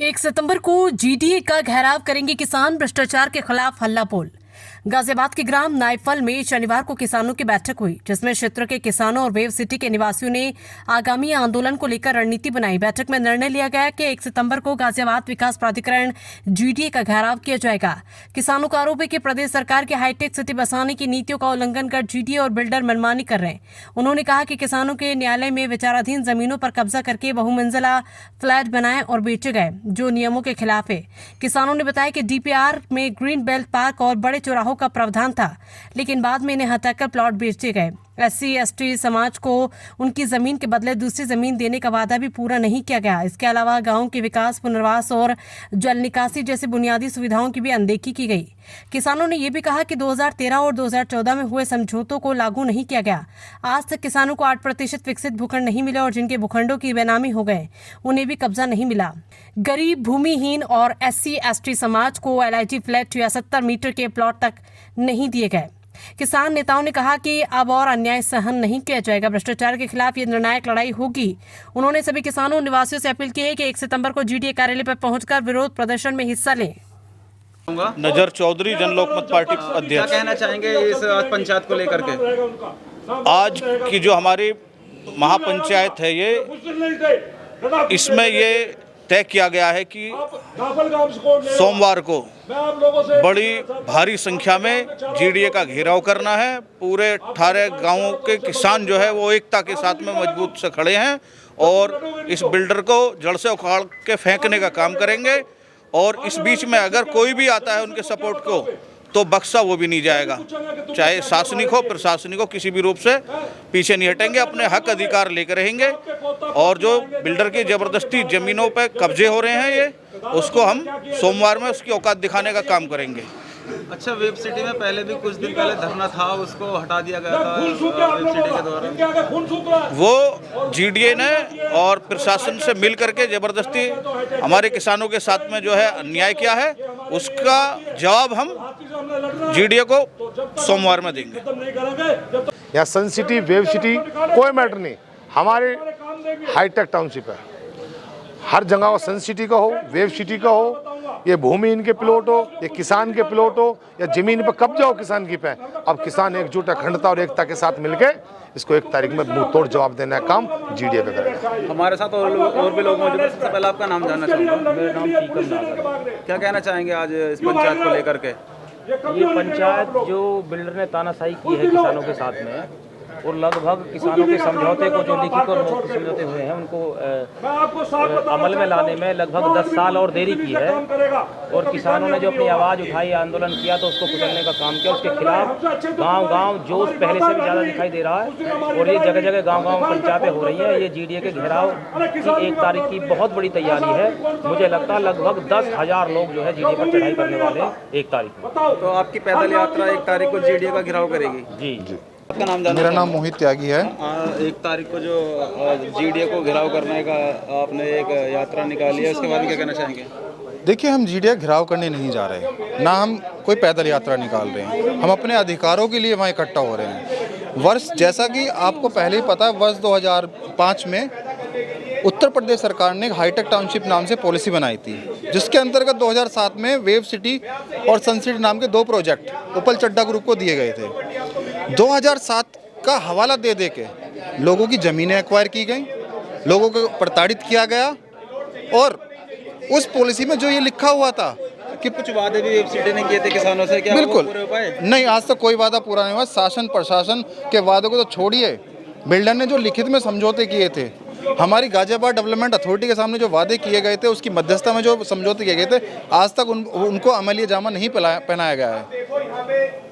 1 सितंबर को जीडीए का घेराव करेंगे किसान, भ्रष्टाचार के खिलाफ हल्ला बोल। गाजियाबाद के ग्राम नायफल में शनिवार को किसानों की बैठक हुई, जिसमें क्षेत्र के किसानों और वेव सिटी के निवासियों ने आगामी आंदोलन को लेकर रणनीति बनाई। बैठक में निर्णय लिया गया कि 1 सितंबर को गाजियाबाद विकास प्राधिकरण जीडीए का घेराव किया जाएगा। किसानों का आरोप है कि प्रदेश सरकार के हाईटेक सिटी बसाने की नीतियों का उल्लंघन कर जीडीए और बिल्डर मनमानी कर रहे हैं। उन्होंने कहा कि किसानों के न्यायालय में विचाराधीन जमीनों पर कब्जा करके बहुमंजिला फ्लैट बनाए और बेचे गए, जो नियमों के खिलाफ है। किसानों ने बताया कि डीपीआर में ग्रीन बेल्ट पार्क और बड़े चौराहों का प्रावधान था, लेकिन बाद में इन्हें हटाकर प्लॉट बेचे गए। SC/ST समाज को उनकी जमीन के बदले दूसरी जमीन देने का वादा भी पूरा नहीं किया गया। इसके अलावा गांव के विकास, पुनर्वास और जल निकासी जैसी बुनियादी सुविधाओं की भी अनदेखी की गई। किसानों ने यह भी कहा कि 2013 और 2014 में हुए समझौतों को लागू नहीं किया गया। आज तक किसानों को 8% विकसित भूखंड नहीं मिले और जिनके भूखंडों की बेनामी हो गए, उन्हें भी कब्जा नहीं मिला। गरीब, भूमिहीन और SC/ST समाज को LIG फ्लैट या 70 मीटर के प्लॉट तक नहीं दिए गए। किसान नेताओं ने कहा कि अब और अन्याय सहन नहीं किया जाएगा। भ्रष्टाचार के खिलाफ ये निर्णायक लड़ाई होगी। उन्होंने सभी किसानों और निवासियों से अपील की है कि 1 सितंबर को जीडीए कार्यालय पर पहुंचकर विरोध प्रदर्शन में हिस्सा लें। नजर चौधरी, जन लोकमत पार्टी अध्यक्ष। क्या कहना चाहेंगे इस पंचायत को लेकर के? आज की जो हमारी महापंचायत है, इसमें ये तय किया गया है कि सोमवार को बड़ी भारी संख्या में जीडीए का घेराव करना है। पूरे 18 गांवों के किसान जो है वो एकता के साथ में मजबूत से खड़े हैं और इस बिल्डर को जड़ से उखाड़ के फेंकने का काम करेंगे। और इस बीच में अगर कोई भी आता है उनके सपोर्ट को, तो बख्शा वो भी नहीं जाएगा। चाहे शासनिक हो, प्रशासनिक हो, किसी भी रूप से पीछे नहीं हटेंगे। अपने हक अधिकार लेकर रहेंगे और जो बिल्डर की जबरदस्ती जमीनों पे कब्जे हो रहे हैं, उसको हम सोमवार में उसकी औकात दिखाने का काम करेंगे। अच्छा, वेब सिटी में पहले भी कुछ दिन पहले धरना था, उसको हटा दिया गया था वेब सिटी के द्वारा। वो जीडीए ने और प्रशासन से मिल करके जबरदस्ती हमारे किसानों के साथ में जो है अन्याय किया है, उसका जवाब हम जीडीए को सोमवार में देंगे। या सन सिटी, वेव सिटी, कोई मैटर नहीं। हमारे हाईटेक टाउनशिप है, हर जगह सन सिटी का हो, वेव सिटी का हो, ये भूमिहीन के प्लॉट हो, ये किसान के प्लॉट हो, या जमीन पर कब्जा हो किसान की पे, अब किसान एकजुट, अखंडता और एकता के साथ मिलके इसको 1 तारीख में मुंह तोड़ जवाब देने का काम जीडीए पे करेगा। हमारे साथ और भी लोग मौजूद हैं। सबसे पहले आपका नाम जानना चाहूँगा। मेरा नाम टीकम नागर। क्या कहना चाहेंगे आज इस पंचायत को लेकर के? ये पंचायत जो बिल्डर ने तानाशाही की है किसानों के साथ में, और लगभग किसानों के समझौते को, जो लिखित और मौखिक समझौते हुए हैं, उनको अमल में लाने में लगभग 10 साल और देरी की है। और किसानों ने जो अपनी आवाज़ उठाई, आंदोलन किया, तो उसको कुचलने का काम किया। उसके खिलाफ गांव-गांव जोश पहले से भी ज़्यादा दिखाई दे रहा है और ये जगह जगह गांव-गांव पंचायतें हो रही हैं। ये जीडीए के घेराव की 1 तारीख की बहुत बड़ी तैयारी है। मुझे लगता है लगभग 10,000 लोग जो है जीडीए पर चढ़ाई करने वाले हैं 1 तारीख में। तो आपकी पैदल यात्रा 1 तारीख को जीडीए का घेराव करेगी? जी। आपका नाम जानना? मेरा नाम मोहित त्यागी है। 1 तारीख को जो जीडीए को घेराव करने का आपने एक यात्रा निकाली है, उसके बारे में क्या कहना चाहेंगे? देखिए, हम जीडीए घेराव करने नहीं जा रहे, ना हम कोई पैदल यात्रा निकाल रहे हैं। हम अपने अधिकारों के लिए वहाँ इकट्ठा हो रहे हैं। वर्ष, जैसा कि आपको पहले ही पता है, वर्ष 2005 में उत्तर प्रदेश सरकार ने हाईटेक टाउनशिप नाम से पॉलिसी बनाई थी, जिसके अंतर्गत 2007 में वेव सिटी और सन सिटी नाम के 2 प्रोजेक्ट उपल चड्ढा ग्रुप को दिए गए थे। 2007 का हवाला दे दे के लोगों की ज़मीनें एक्वायर की गई, लोगों को प्रताड़ित किया गया। और उस पॉलिसी में जो ये लिखा हुआ था कि कुछ वादे भी वेब सिटी ने किए थे किसानों से, क्या बिल्कुल वो पूरे हो पाए? नहीं, आज तक कोई वादा पूरा नहीं हुआ। शासन प्रशासन के वादों को तो छोड़िए, बिल्डर ने जो लिखित में समझौते किए थे, हमारी गाजियाबाद डेवलपमेंट अथॉरिटी के सामने जो वादे किए गए थे, उसकी मध्यस्थता में जो समझौते किए गए थे, आज तक उनको अमली जामा नहीं पहनाया गया है।